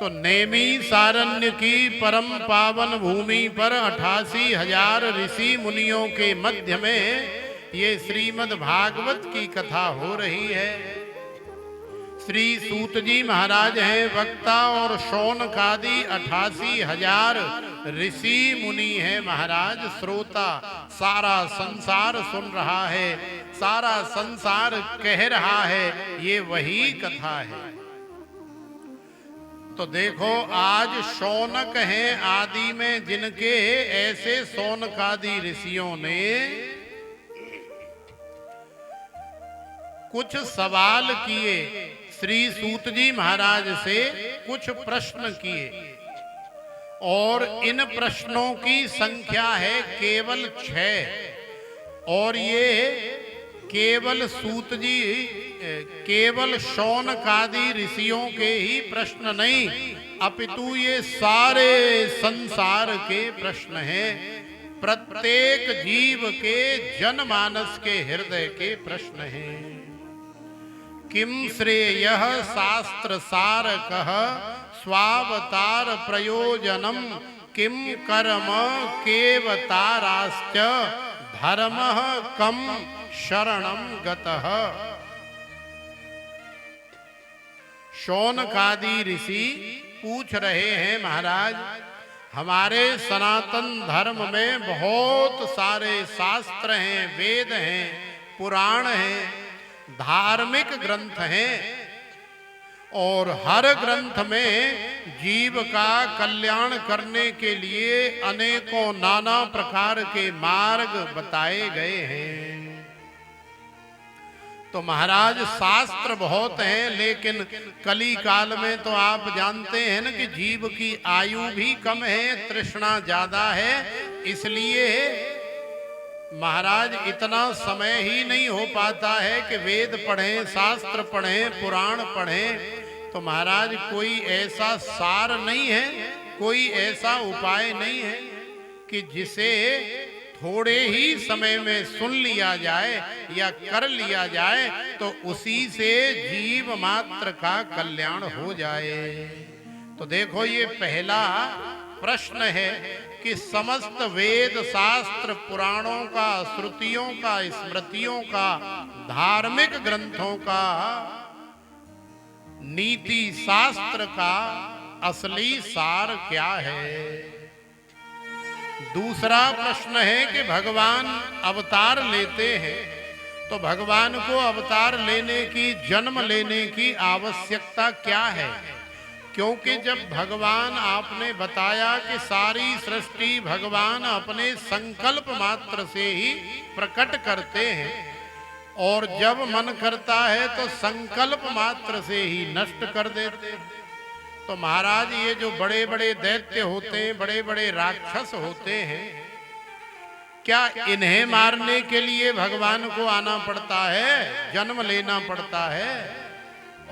तो नेमी सारण्य की परम पावन भूमि पर 88,000 ऋषि मुनियों के मध्य में ये श्रीमद् भागवत की कथा हो रही है। श्री सूत जी महाराज हैं वक्ता और शौनकादि 88,000 ऋषि मुनि है महाराज श्रोता। सारा संसार सुन रहा है, सारा संसार कह रहा है, ये वही कथा है। तो देखो आज शौनक हैं आदि में जिनके ऐसे शौनकादि ऋषियों ने कुछ सवाल किए, श्री सूत जी महाराज से कुछ प्रश्न किए और इन प्रश्नों की संख्या है केवल 6। और ये केवल सूत जी केवल शौनकादि ऋषियों के ही प्रश्न नहीं, अपितु ये सारे संसार के प्रश्न हैं। प्रत्येक जीव के जनमानस के हृदय के प्रश्न हैं। किम श्रेयः शास्त्र सारकः स्वावतार प्रयोजनम किम कर्म केवताराश्च धर्मः कम शरणम गतः। शौनकादि ऋषि पूछ रहे हैं महाराज, हमारे सनातन धर्म में बहुत सारे शास्त्र हैं, वेद हैं, पुराण हैं, धार्मिक ग्रंथ हैं और हर ग्रंथ में जीव का कल्याण करने के लिए अनेकों नाना प्रकार के मार्ग बताए गए हैं। तो महाराज शास्त्र बहुत हैं, लेकिन कली काल में तो आप जानते हैं ना कि जीव की आयु भी कम है, तृष्णा ज्यादा है, इसलिए महाराज इतना समय ही नहीं हो पाता है कि वेद पढ़ें, शास्त्र पढ़ें, पुराण पढ़ें। तो महाराज कोई ऐसा सार नहीं है, कोई ऐसा उपाय नहीं है कि जिसे थोड़े ही समय में सुन लिया जाए या कर लिया जाए तो उसी से जीव मात्र का कल्याण हो जाए। तो देखो ये पहला प्रश्न है कि समस्त वेद शास्त्र पुराणों का, श्रुतियों का, स्मृतियों का, धार्मिक ग्रंथों का, नीति शास्त्र का असली सार क्या है। दूसरा प्रश्न है कि भगवान अवतार लेते हैं तो भगवान को अवतार लेने की, जन्म लेने की आवश्यकता क्या है। क्योंकि जब भगवान आपने बताया कि सारी सृष्टि भगवान अपने संकल्प मात्र से ही प्रकट करते हैं और जब मन करता है तो संकल्प मात्र से ही नष्ट कर देते हैं। तो महाराज ये जो बड़े बड़े दैत्य होते हैं, बड़े बड़े राक्षस होते हैं, क्या इन्हें मारने के लिए भगवान को आना पड़ता है, जन्म लेना पड़ता है।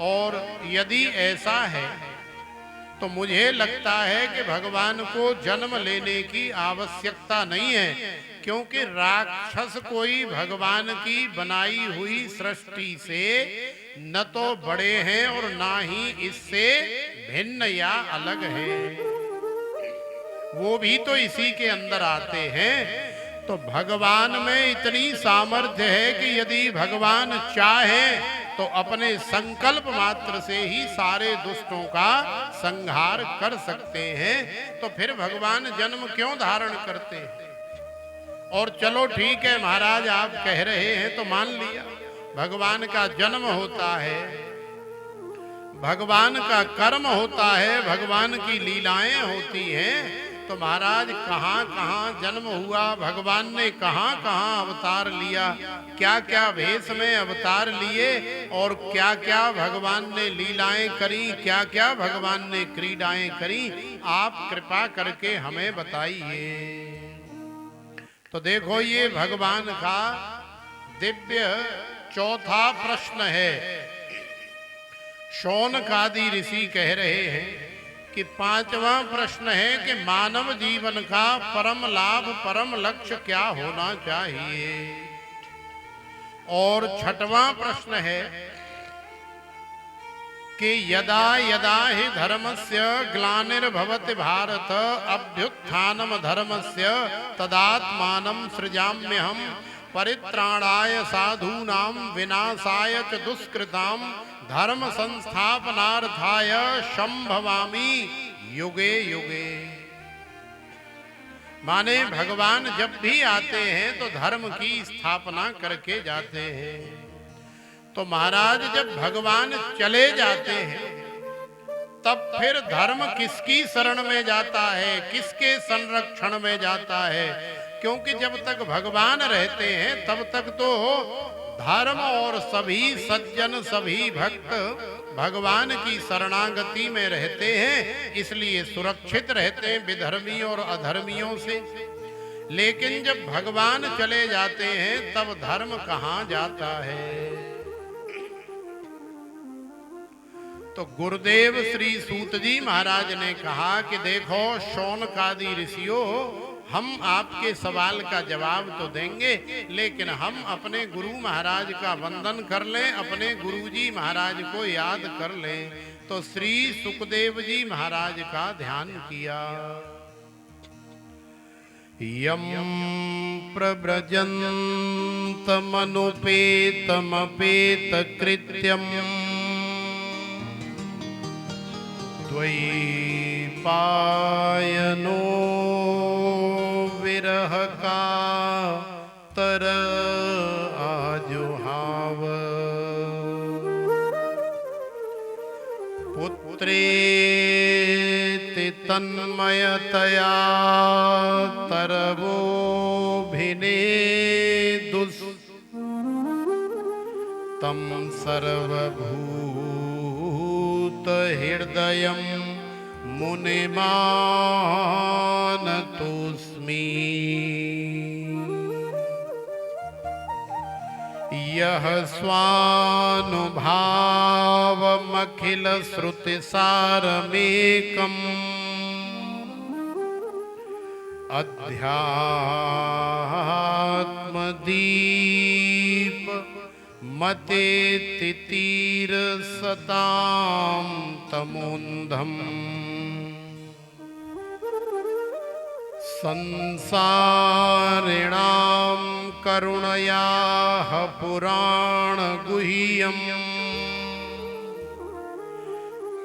और यदि ऐसा है तो मुझे लगता है कि भगवान को जन्म लेने की आवश्यकता नहीं है, क्योंकि राक्षस कोई भगवान की बनाई हुई सृष्टि से न तो बड़े हैं और ना ही इससे भिन्न या अलग हैं, वो भी तो इसी के अंदर आते हैं। तो भगवान में इतनी सामर्थ्य है कि यदि भगवान चाहे तो अपने संकल्प मात्र से ही सारे दुष्टों का संहार कर सकते हैं। तो फिर भगवान जन्म क्यों धारण करते हैं। और चलो ठीक है महाराज आप कह रहे हैं तो मान लिया, भगवान का जन्म होता है, भगवान का कर्म होता है, भगवान की लीलाएं होती हैं। तो महाराज कहाँ कहाँ जन्म हुआ, भगवान ने कहाँ कहाँ अवतार लिया, क्या क्या वेश में अवतार लिए और क्या क्या भगवान ने लीलाएं करी, क्या क्या भगवान ने क्रीडाएं करी, आप कृपा करके हमें बताइए। तो देखो ये भगवान का दिव्य चौथा प्रश्न है। शौनकादि ऋषि कह रहे हैं कि पांचवा प्रश्न है कि मानव जीवन का परम लाभ, परम लक्ष्य क्या होना चाहिए। और छठवां प्रश्न है कि यदा यदा हि धर्मस्य ग्लानिर्भवति भारत अभ्युत्थानम धर्मस्य तदात्मानं सृजाम्यहम् परित्राणाय साधूनां विनाशाय च दुष्कृतां धर्म संस्थापनार्थाय संभवामि युगे युगे। माने भगवान जब भी आते हैं तो धर्म की स्थापना करके जाते हैं। तो महाराज जब भगवान चले जाते हैं तब फिर धर्म किसकी शरण में जाता है, किसके संरक्षण में जाता है? क्योंकि जब तक भगवान रहते हैं तब तक तो धर्म और सभी सज्जन सभी भक्त भगवान की शरणागति में रहते हैं, इसलिए सुरक्षित रहते हैं विधर्मी और अधर्मियों से। लेकिन जब भगवान चले जाते हैं तब धर्म कहाँ जाता है? तो गुरुदेव श्री सूत जी महाराज ने कहा कि देखो शौनकादि ऋषियों, हम आपके सवाल का जवाब तो देंगे, लेकिन हम अपने गुरु महाराज का वंदन कर लें, अपने गुरुजी महाराज को याद कर लें। तो श्री सुखदेव जी महाराज का ध्यान किया। यम प्रव्रजन्तमनुपेतमपेत कृत्यम द्वैपायनो विरह का तर आजुहाव पुत्रेति तन्मयतया तरवोभिनेदुस् तं सर्वभूत हृदयं मुनिमानतोऽस्मि। यः स्वानुभावमखिल श्रुतिसारमेकम् अध्यात्मदीप मते तितीर सतां तमोन्धम् संसारिणां करुणयाः पुराणगुह्यम्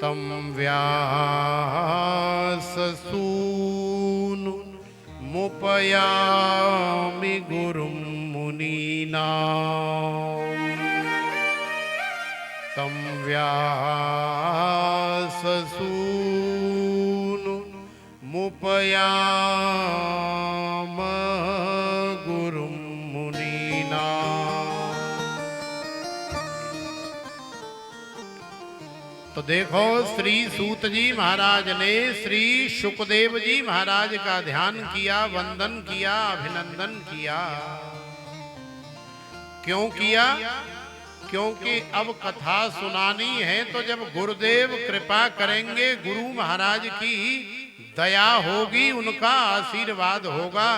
तं व्याससूनुमुपयामि गुरुं मुनीनाम्। तं व्याससूनुमुपयाम गुरुं मुनीनाम्। तो देखो श्री सूत जी महाराज ने श्री सुखदेव जी महाराज का ध्यान किया, वंदन किया, अभिनंदन किया। क्यों किया? क्योंकि अब कथा सुनानी है, तो जब गुरुदेव कृपा करेंगे, गुरु महाराज की दया होगी, उनका आशीर्वाद होगा,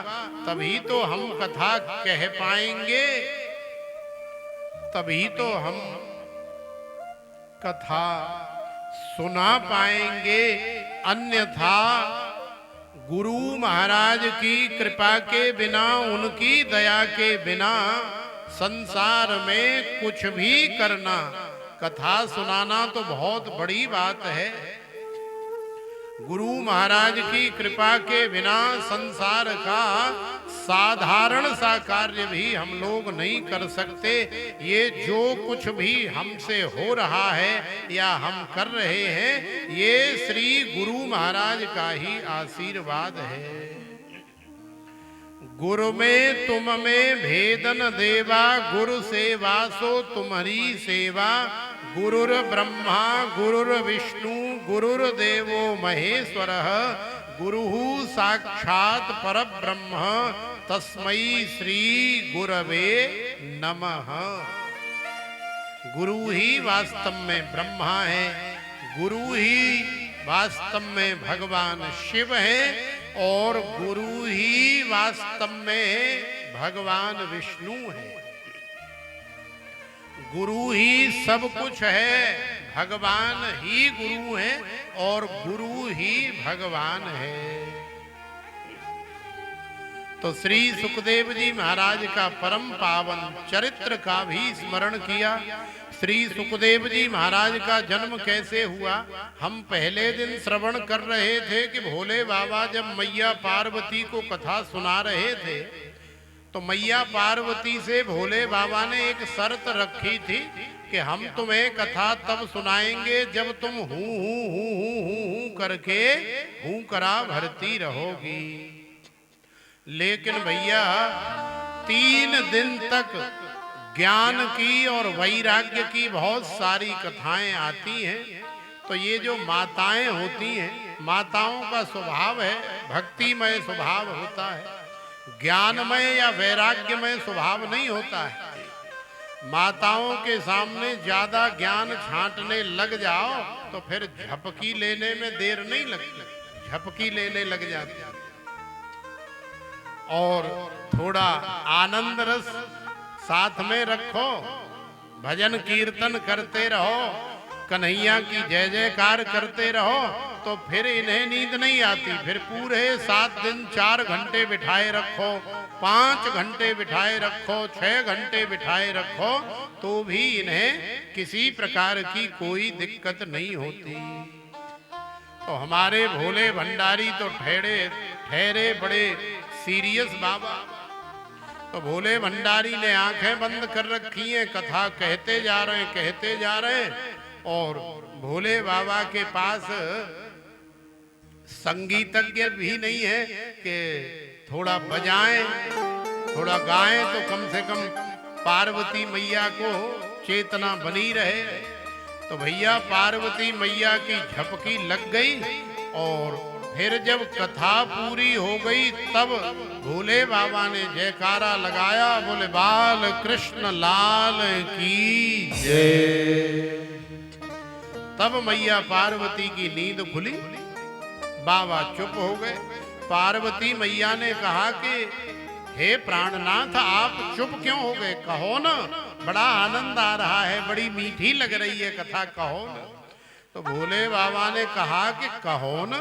तभी तो हम कथा कह पाएंगे, तभी तो हम कथा सुना पाएंगे। अन्यथा गुरु महाराज की कृपा के बिना, उनकी दया के बिना संसार में कुछ भी करना, कथा सुनाना तो बहुत बड़ी बात है। गुरु महाराज की कृपा के बिना संसार का साधारण सा कार्य भी हम लोग नहीं कर सकते। ये जो कुछ भी हमसे हो रहा है या हम कर रहे हैं, ये श्री गुरु महाराज का ही आशीर्वाद है। गुरु में तुम में भेदन देवा, गुरु सेवा सो तुम्हारी सेवा। गुरुर ब्रह्मा गुरुर विष्णु गुरुर्देवो महेश्वरः, गुरुः साक्षात् परब्रह्म तस्मै श्री गुरवे नमः। गुरु ही वास्तव में ब्रह्मा है, गुरु ही वास्तव में भगवान शिव है, और गुरु ही वास्तव में भगवान विष्णु है। गुरु ही सब कुछ है, भगवान ही गुरु है और गुरु ही भगवान है। तो श्री सुखदेव जी महाराज का परम पावन चरित्र का भी स्मरण किया। श्री सुखदेव जी महाराज का जन्म कैसे हुआ, हम पहले दिन श्रवण कर रहे थे कि भोले बाबा जब मैया पार्वती को कथा सुना रहे थे तो मैया पार्वती से भोले बाबा ने एक शर्त रखी थी कि हम तुम्हें कथा तब सुनाएंगे जब तुम हूं करके हूं करा भरती रहोगी। लेकिन भैया 3 दिन तक ज्ञान की और वैराग्य की बहुत सारी कथाएं आती हैं। तो ये जो माताएं होती हैं, माताओं का स्वभाव है भक्तिमय स्वभाव होता है, ज्ञानमय या वैराग्यमय स्वभाव नहीं होता है। माताओं के सामने ज्यादा ज्ञान छांटने लग जाओ तो फिर झपकी लेने में देर नहीं लगती, झपकी लेने लग जाती। और थोड़ा आनंद रस साथ में रखो, भजन कीर्तन करते रहो, कन्हैया की जय जयकार करते रहो तो फिर इन्हें नींद नहीं आती। फिर पूरे 7 दिन 4 घंटे बिठाए रखो, 5 घंटे बिठाए रखो, 6 घंटे बिठाए रखो तो भी इन्हें किसी प्रकार की कोई दिक्कत नहीं होती। तो हमारे भोले भंडारी तो ठहरे बड़े सीरियस बाबा। तो भोले भंडारी ने आंखें बंद कर रखी हैं, कथा कहते जा रहे हैं और भोले बाबा के पास संगीतज्ञ भी नहीं है कि थोड़ा बजाएं थोड़ा गाएं तो कम से कम पार्वती मैया को चेतना बनी रहे। तो भैया पार्वती मैया की झपकी लग गई और फिर जब कथा पूरी हो गई तब भोले बाबा ने जयकारा लगाया, बोले बाल कृष्ण लाल की जय। तब मैया पार्वती की नींद खुली, बाबा चुप हो गए। पार्वती मैया ने कहा कि हे प्राणनाथ आप चुप क्यों हो गए, कहो ना, बड़ा आनंद आ रहा है, बड़ी मीठी लग रही है कथा, कहो ना। तो भोले बाबा ने कहा कि कहो ना।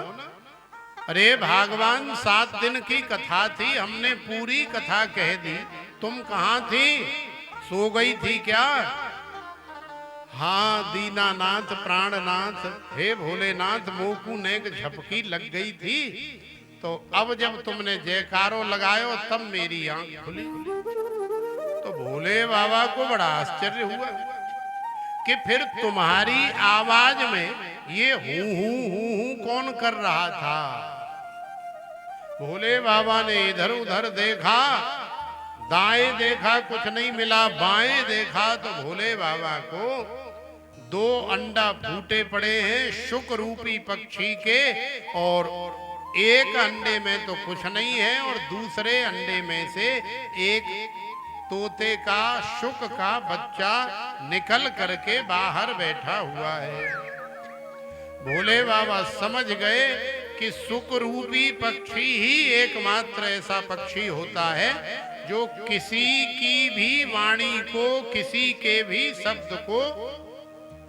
अरे भगवान 7 दिन की कथा थी, हमने पूरी कथा कह दी, तुम कहाँ थी, सो गई थी क्या? हाँ दीनानाथ प्राणनाथ, हे भोलेनाथ मोकू ने झपकी लग गई थी, तो अब जब तुमने जयकारो लगायो तब मेरी आंख खुली। तो भोले बाबा को बड़ा आश्चर्य हुआ कि फिर तुम्हारी आवाज में ये हूं कौन कर रहा था। भोले बाबा ने इधर उधर देखा, दाएं देखा कुछ नहीं मिला, बाएं देखा तो भोले बाबा को 2 अंडा फूटे पड़े हैं शुक रूपी पक्षी के, और एक अंडे में तो कुछ नहीं है और दूसरे अंडे में से एक तोते का शुक का बच्चा निकल करके बाहर बैठा हुआ है। भोले बाबा समझ गए कि शुक रूपी पक्षी ही एकमात्र ऐसा पक्षी होता है जो किसी की भी वाणी को, किसी के भी शब्द को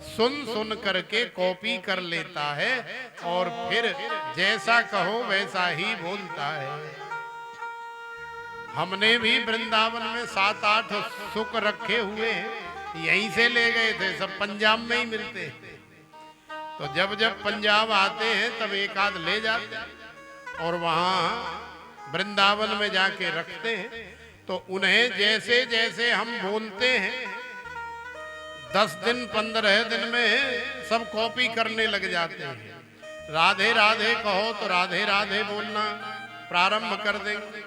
सुन करके कॉपी कर लेता है और फिर जैसा कहो वैसा ही बोलता है। हमने भी वृंदावन में 7-8 सुक रखे हुए हैं, यहीं से ले गए थे, सब पंजाब में ही मिलते हैं। तो जब जब पंजाब आते हैं तब एक आध ले जाते हैं और वहाँ वृंदावन में जाके रखते हैं। तो उन्हें जैसे जैसे हम बोलते हैं 10 दिन 15 दिन में सब कॉपी करने लग जाते हैं। राधे राधे कहो तो राधे राधे बोलना प्रारंभ कर देंगे।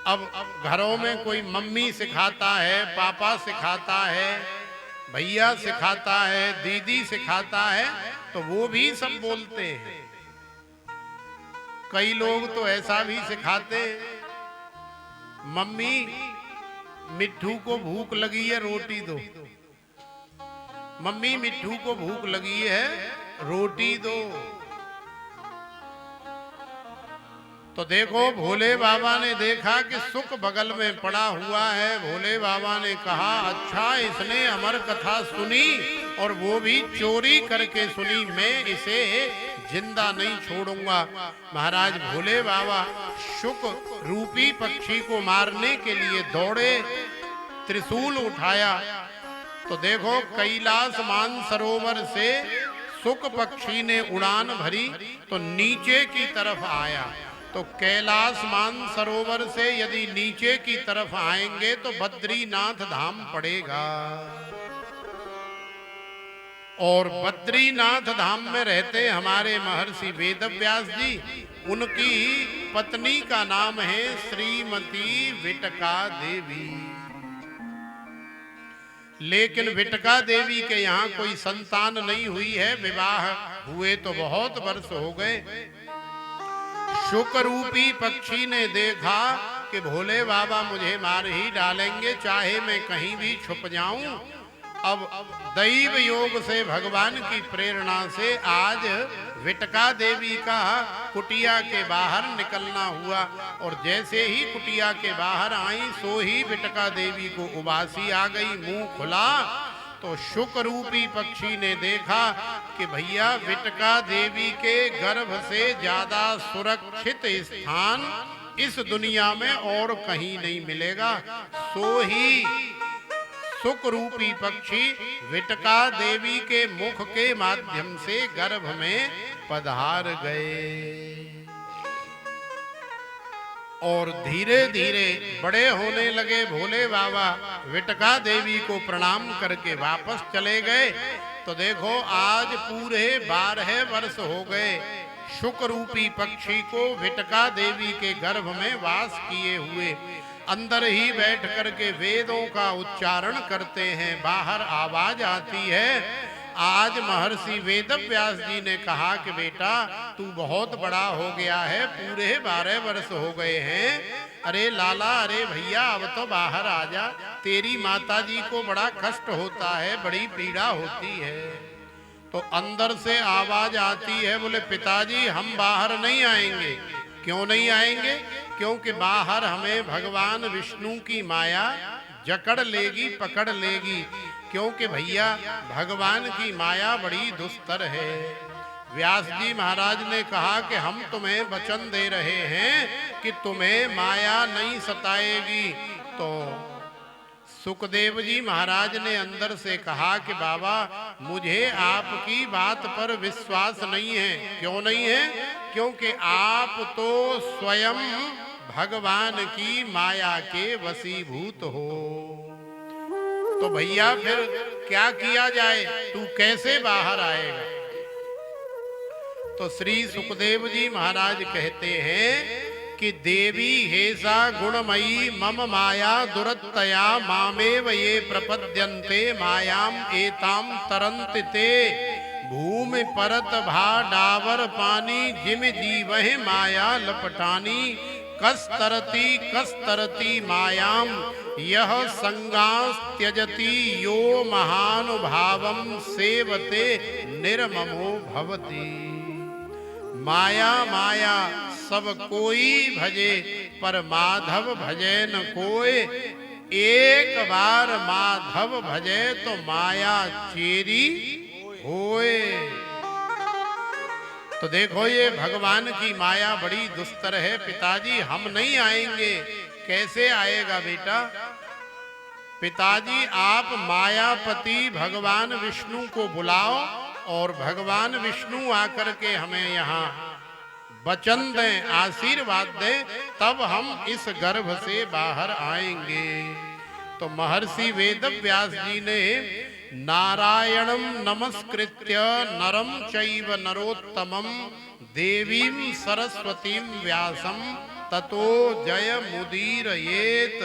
अब घरों में कोई मम्मी सिखाता है, पापा सिखाता है, भैया सिखाता है, दीदी सिखाता है, तो वो भी सब बोलते हैं। कई लोग तो ऐसा भी सिखाते हैं, मम्मी मिट्ठू को भूख लगी है रोटी दो, मम्मी मिट्ठू को भूख लगी है रोटी दो। तो देखो भोले बाबा ने देखा कि शुक बगल में पड़ा हुआ है। भोले बाबा ने कहा अच्छा इसने अमर कथा सुनी और वो भी चोरी करके सुनी, मैं इसे जिंदा नहीं छोड़ूंगा। महाराज भोले बाबा शुक रूपी पक्षी को मारने के लिए दौड़े, त्रिशूल उठाया। तो देखो कैलाश मानसरोवर से शुक पक्षी ने उड़ान भरी तो नीचे की तरफ आया। तो कैलाश मानसरोवर से यदि नीचे की तरफ आएंगे तो बद्रीनाथ धाम पड़ेगा, और बद्रीनाथ धाम में रहते हमारे महर्षि वेदव्यास जी, उनकी पत्नी का नाम है श्रीमती विटका देवी। लेकिन विटका देवी के यहाँ कोई संतान नहीं हुई है। विवाह हुए तो बहुत वर्ष हो गए। शुक रूपी पक्षी ने देखा कि भोले बाबा मुझे मार ही डालेंगे, चाहे मैं कहीं भी छुप जाऊं। अब दैव योग से भगवान की प्रेरणा से आज विटका देवी का कुटिया के बाहर निकलना हुआ, और जैसे ही कुटिया के बाहर आई सो ही विटका देवी को उबासी आ गई, मुंह खुला। तो शुक रूपी पक्षी ने देखा कि भैया विटका देवी के गर्भ से ज्यादा सुरक्षित स्थान इस दुनिया में और कहीं नहीं मिलेगा। सो ही शुक रूपी पक्षी विटका देवी के मुख के माध्यम से गर्भ में पधार गए, और धीरे धीरे बड़े होने लगे। भोले बाबा विटका देवी को प्रणाम करके वापस चले गए। तो देखो आज पूरे 12 वर्ष हो गए शुक रूपी पक्षी को विटका देवी के गर्भ में वास किए हुए। अंदर ही बैठ करके वेदों का उच्चारण करते हैं, बाहर आवाज आती है। आज महर्षि वेदव्यास जी ने कहा कि बेटा तू बहुत बड़ा हो गया है, पूरे 12 वर्ष हो गए हैं। अरे लाला, अरे भैया अब तो बाहर आ जा, तेरी माता जी को बड़ा कष्ट होता है, बड़ी पीड़ा होती है। तो अंदर से आवाज आती है, बोले पिताजी हम बाहर नहीं आएंगे। क्यों नहीं आएंगे? क्योंकि बाहर हमें भगवान विष्णु की माया जकड़ लेगी, पकड़ लेगी। क्योंकि भैया भगवान की माया बड़ी दुस्तर है। व्यास जी महाराज ने कहा कि हम तुम्हें वचन दे रहे हैं कि तुम्हें माया नहीं सताएगी। तो सुखदेव जी महाराज ने अंदर से कहा कि बाबा मुझे आपकी बात पर विश्वास नहीं है। क्यों नहीं है? क्योंकि आप तो स्वयं भगवान की माया के वशीभूत हो। तो भैया फिर क्या किया जाए, तू कैसे बाहर आएगा? तो श्री सुखदेव जी महाराज कहते हैं कि देवी हेसा गुणमयी मम माया दुरत्तया मामेव ये प्रपद्यन्ते मायाम एताम तरन्ति ते भूमि परत भा डावर पानी जिम जीवहि माया लपटानी कस्तरती मायाम यह संगास त्यजति यो महानुभावम सेवते निर्ममो भवति। माया माया सब कोई भजे पर माधव भजे न कोई। एक बार माधव भजे तो माया चेरी होए। तो देखो ये भगवान की माया बड़ी दुस्तर है। पिताजी हम नहीं आएंगे। कैसे आएगा बेटा? पिताजी आप मायापति भगवान विष्णु को बुलाओ और भगवान विष्णु आकर के हमें यहाँ वचन दें, आशीर्वाद दें, तब हम इस गर्भ से बाहर आएंगे। तो महर्षि वेदव्यास जी ने नारायणं नमस्कृत्य नरं चैव नरोत्तमं देवीं सरस्वतीं व्यासं ततो जयमुदीरयेत।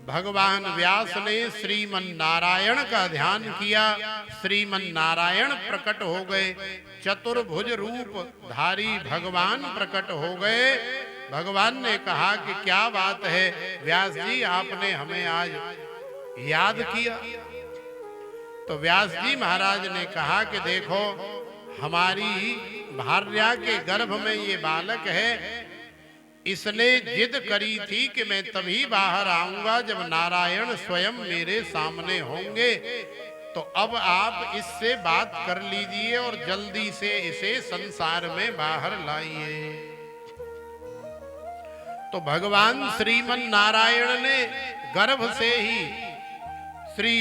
भगवान व्यास ने श्रीमन नारायण का ध्यान किया। श्रीमन नारायण प्रकट हो गए, चतुर्भुज रूप धारी भगवान प्रकट हो गए। भगवान ने कहा कि क्या बात है व्यास जी, आपने हमें आज याद किया। तो व्यास जी महाराज ने कहा कि देखो हमारी भार्या के गर्भ में ये बालक है, इसने जिद करी थी कि मैं तभी बाहर आऊंगा जब नारायण स्वयं मेरे सामने होंगे। तो अब आप इससे बात कर लीजिए और जल्दी से इसे संसार में बाहर लाइए। तो भगवान श्रीमन नारायण ने गर्भ से ही श्री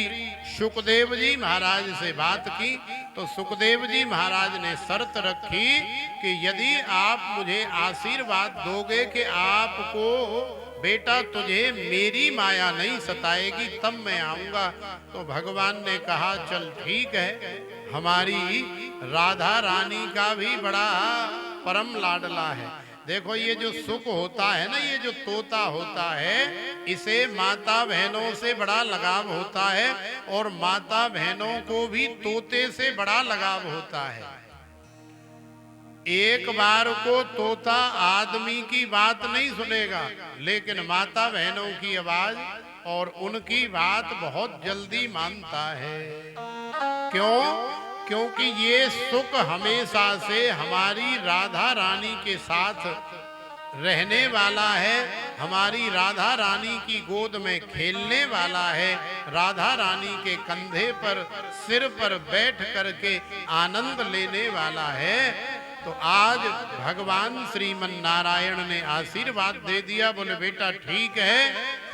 सुखदेव जी महाराज से बात की। तो सुखदेव जी महाराज ने शर्त रखी कि यदि आप मुझे आशीर्वाद दोगे कि आपको बेटा तुझे मेरी माया नहीं सताएगी तब मैं आऊंगा। तो भगवान ने कहा चल ठीक है। हमारी राधा रानी का भी बड़ा परम लाडला है। देखो ये जो सुख होता है ना, ये जो तोता होता है, इसे माता बहनों से बड़ा लगाव होता है और माता बहनों को भी तोते से बड़ा लगाव होता है। एक बार को तोता आदमी की बात नहीं सुनेगा, लेकिन माता बहनों की आवाज और उनकी बात बहुत जल्दी मानता है। क्यों? क्योंकि ये सुख हमेशा से हमारी राधा रानी के साथ रहने वाला है, हमारी राधा रानी की गोद में खेलने वाला है, राधा रानी के कंधे पर सिर पर बैठ करके आनंद लेने वाला है। तो आज भगवान श्रीमन नारायण ने आशीर्वाद दे दिया, बोले बेटा ठीक है,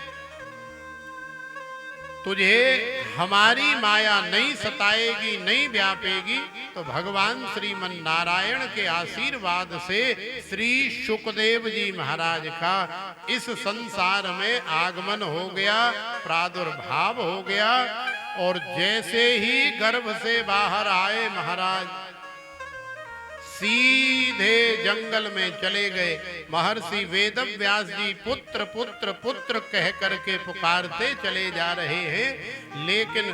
तुझे हमारी माया नहीं सताएगी, नहीं व्यापेगी। तो भगवान श्रीमन नारायण के आशीर्वाद से श्री सुखदेव जी महाराज का इस संसार में आगमन हो गया, प्रादुर्भाव हो गया। और जैसे ही गर्भ से बाहर आए महाराज सीधे जंगल में चले गए। महर्षि वेदव्यास जी पुत्र पुत्र पुत्र कह करके पुकारते चले जा रहे हैं, लेकिन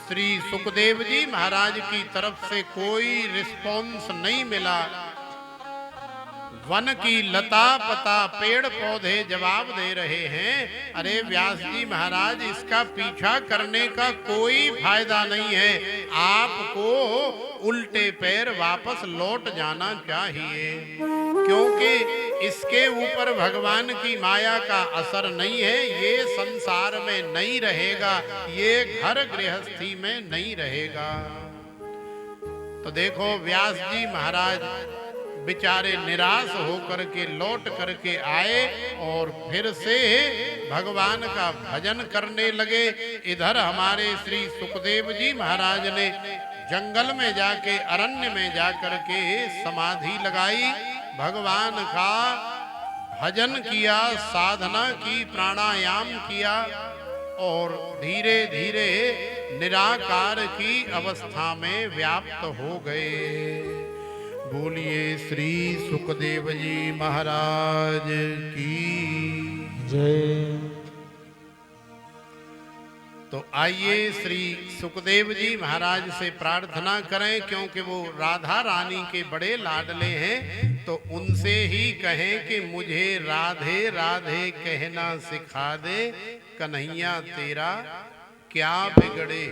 श्री सुखदेव जी महाराज की तरफ से कोई रिस्पॉन्स नहीं मिला। वन की लता पता पेड़ पौधे जवाब दे रहे हैं, अरे व्यास जी महाराज इसका पीछा करने का कोई फायदा नहीं है, आपको उल्टे पैर वापस लौट जाना चाहिए, क्योंकि इसके ऊपर भगवान की माया का असर नहीं है, ये संसार में नहीं रहेगा, ये घर गृहस्थी में नहीं रहेगा। तो देखो व्यास जी महाराज बेचारे निराश होकर के लौट करके आए और फिर से भगवान का भजन करने लगे। इधर हमारे श्री सुखदेव जी महाराज ने जंगल में जाके अरण्य में जाकर के समाधि लगाई, भगवान का भजन किया, साधना की, प्राणायाम किया और धीरे धीरे निराकार की अवस्था में व्याप्त हो गए। बोलिए श्री सुखदेव जी महाराज की जय। तो आइए श्री सुखदेव जी महाराज से प्रार्थना करें, क्योंकि वो राधा रानी के बड़े लाडले हैं, तो उनसे ही कहें कि मुझे राधे राधे कहना सिखा दे, कन्हैया तेरा क्या बिगड़े।